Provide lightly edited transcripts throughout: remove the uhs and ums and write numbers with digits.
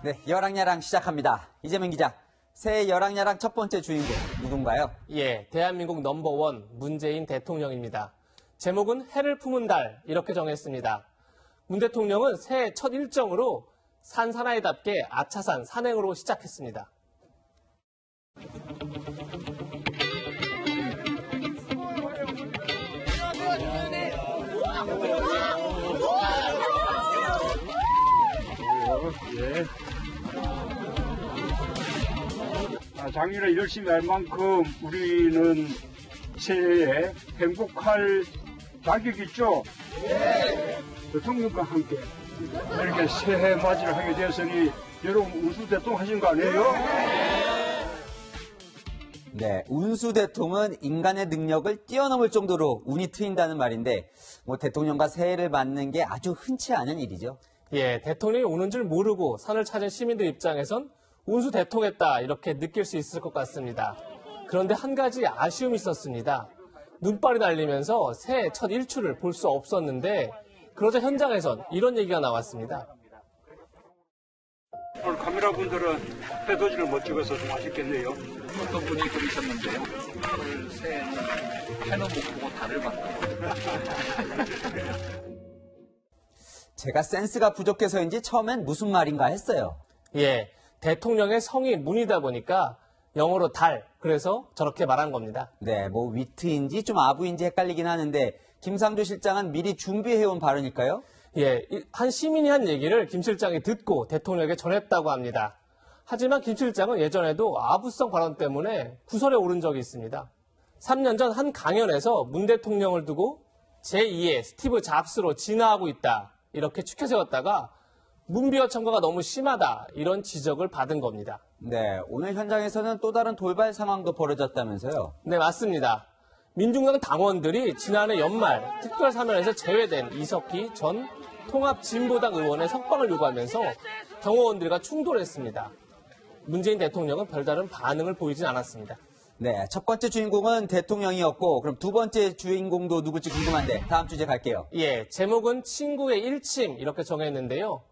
네, 여랑야랑 시작합니다. 이재명 기자, 새해 여랑야랑 첫 번째 주인공 누군가요? 예, 대한민국 넘버원 문재인 대통령입니다. 제목은 해를 품은 달 이렇게 정했습니다. 문 대통령은 새해 첫 일정으로 산 사나이답게 아차산 산행으로 시작했습니다. 작년에 열심히 할 만큼 우리는 새해에 행복할 자격 있죠? 네. 대통령과 함께 이렇게 새해 맞이를 하게 되었으니 여러분 운수대통 하신 거 아니에요? 네, 운수대통은 인간의 능력을 뛰어넘을 정도로 운이 트인다는 말인데 대통령과 새해를 맞는 게 아주 흔치 않은 일이죠. 예, 대통령이 오는 줄 모르고 산을 찾은 시민들 입장에선 운수 대통했다 이렇게 느낄 수 있을 것 같습니다. 그런데 한 가지 아쉬움이 있었습니다. 눈발이 날리면서 새해 첫 일출을 볼 수 없었는데 그러자 현장에선 이런 얘기가 나왔습니다. 오늘 카메라분들은 해돋이를 못 찍어서 좀 아쉽겠네요. 어떤 분이 그러셨는데요. 오늘 새해는 해는 못 보고 달을 봤다고. 제가 센스가 부족해서인지 처음엔 무슨 말인가 했어요. 예, 대통령의 성이 문이다 보니까 영어로 달, 그래서 저렇게 말한 겁니다. 네, 위트인지 좀 아부인지 헷갈리긴 하는데 김상조 실장은 미리 준비해온 발언일까요? 예, 한 시민이 한 얘기를 김 실장이 듣고 대통령에게 전했다고 합니다. 하지만 김 실장은 예전에도 아부성 발언 때문에 구설에 오른 적이 있습니다. 3년 전 한 강연에서 문 대통령을 두고 제2의 스티브 잡스로 진화하고 있다. 이렇게 추켜 세웠다가 문비어 청구가 너무 심하다. 이런 지적을 받은 겁니다. 네, 오늘 현장에서는 또 다른 돌발 상황도 벌어졌다면서요? 네, 맞습니다. 민중당 당원들이 지난해 연말 특별사면에서 제외된 이석기 전 통합진보당 의원의 석방을 요구하면서 경호원들과 충돌했습니다. 문재인 대통령은 별다른 반응을 보이진 않았습니다. 네, 첫 번째 주인공은 대통령이었고 그럼 두 번째 주인공도 누굴지 궁금한데 다음 주제 갈게요. 예, 제목은 친구의 일침 이렇게 정했는데요.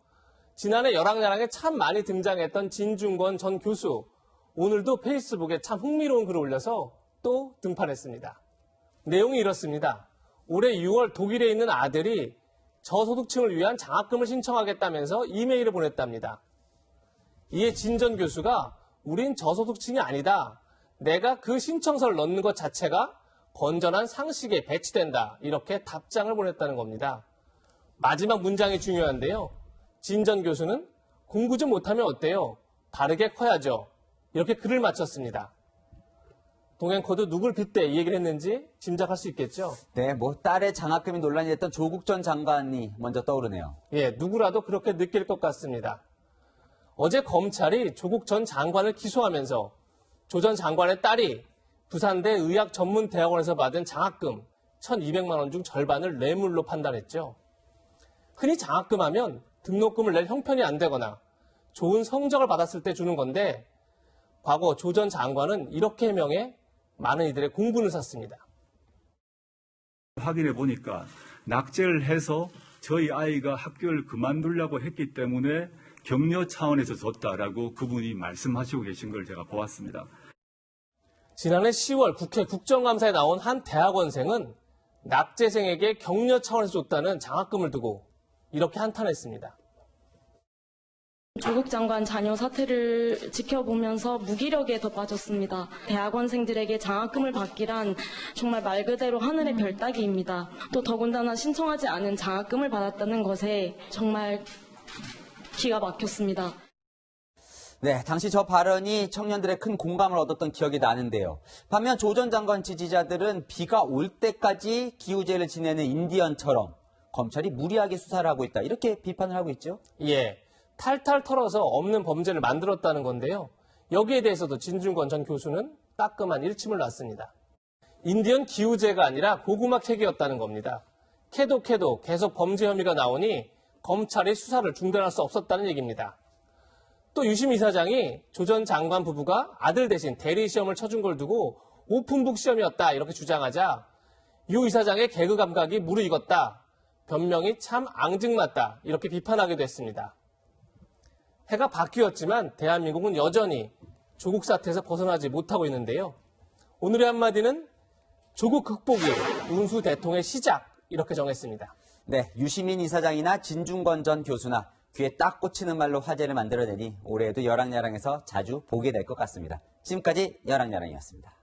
지난해 여랑야랑에 참 많이 등장했던 진중권 전 교수, 오늘도 페이스북에 참 흥미로운 글을 올려서 또 등판했습니다. 내용이 이렇습니다. 올해 6월 독일에 있는 아들이 저소득층을 위한 장학금을 신청하겠다면서 이메일을 보냈답니다. 이에 진 전 교수가 우린 저소득층이 아니다. 내가 그 신청서를 넣는 것 자체가 건전한 상식에 배치된다. 이렇게 답장을 보냈다는 겁니다. 마지막 문장이 중요한데요. 진 전 교수는 공부 좀 못하면 어때요? 바르게 커야죠. 이렇게 글을 마쳤습니다. 동행코드 누굴 빗대 이 얘기를 했는지 짐작할 수 있겠죠? 네, 딸의 장학금이 논란이 됐던 조국 전 장관이 먼저 떠오르네요. 예, 누구라도 그렇게 느낄 것 같습니다. 어제 검찰이 조국 전 장관을 기소하면서 조 전 장관의 딸이 부산대 의학전문대학원에서 받은 장학금 1,200만 원 중 절반을 뇌물로 판단했죠. 흔히 장학금 하면 등록금을 낼 형편이 안 되거나 좋은 성적을 받았을 때 주는 건데 과거 조 전 장관은 이렇게 해명해 많은 이들의 공분을 샀습니다. 확인해 보니까 낙제를 해서 저희 아이가 학교를 그만두려고 했기 때문에 격려 차원에서 줬다라고 그분이 말씀하시고 계신 걸 제가 보았습니다. 지난해 10월 국회 국정감사에 나온 한 대학원생은 낙제생에게 격려 차원에서 줬다는 장학금을 두고 이렇게 한탄했습니다. 조국 장관 자녀 사태를 지켜보면서 무기력에 더 빠졌습니다. 대학원생들에게 장학금을 받기란 정말 말 그대로 하늘의 별 따기입니다. 또 더군다나 신청하지 않은 장학금을 받았다는 것에 정말 기가 막혔습니다. 네, 당시 저 발언이 청년들의 큰 공감을 얻었던 기억이 나는데요. 반면 조 전 장관 지지자들은 비가 올 때까지 기우제를 지내는 인디언처럼 검찰이 무리하게 수사를 하고 있다. 이렇게 비판을 하고 있죠. 예, 탈탈 털어서 없는 범죄를 만들었다는 건데요. 여기에 대해서도 진중권 전 교수는 따끔한 일침을 놨습니다. 인디언 기우제가 아니라 고구마 캐기였다는 겁니다. 캐도 계속 범죄 혐의가 나오니 검찰이 수사를 중단할 수 없었다는 얘기입니다. 또 유심 이사장이 조 전 장관 부부가 아들 대신 대리 시험을 쳐준 걸 두고 오픈북 시험이었다 이렇게 주장하자 유 이사장의 개그 감각이 무르익었다. 변명이 참 앙증맞다. 이렇게 비판하기도 했습니다. 해가 바뀌었지만 대한민국은 여전히 조국 사태에서 벗어나지 못하고 있는데요. 오늘의 한마디는 조국 극복이 운수 대통의 시작, 이렇게 정했습니다. 네, 유시민 이사장이나 진중권 전 교수나 귀에 딱 꽂히는 말로 화제를 만들어내니 올해에도 열왕야랑에서 자주 보게 될 것 같습니다. 지금까지 열왕야랑이었습니다.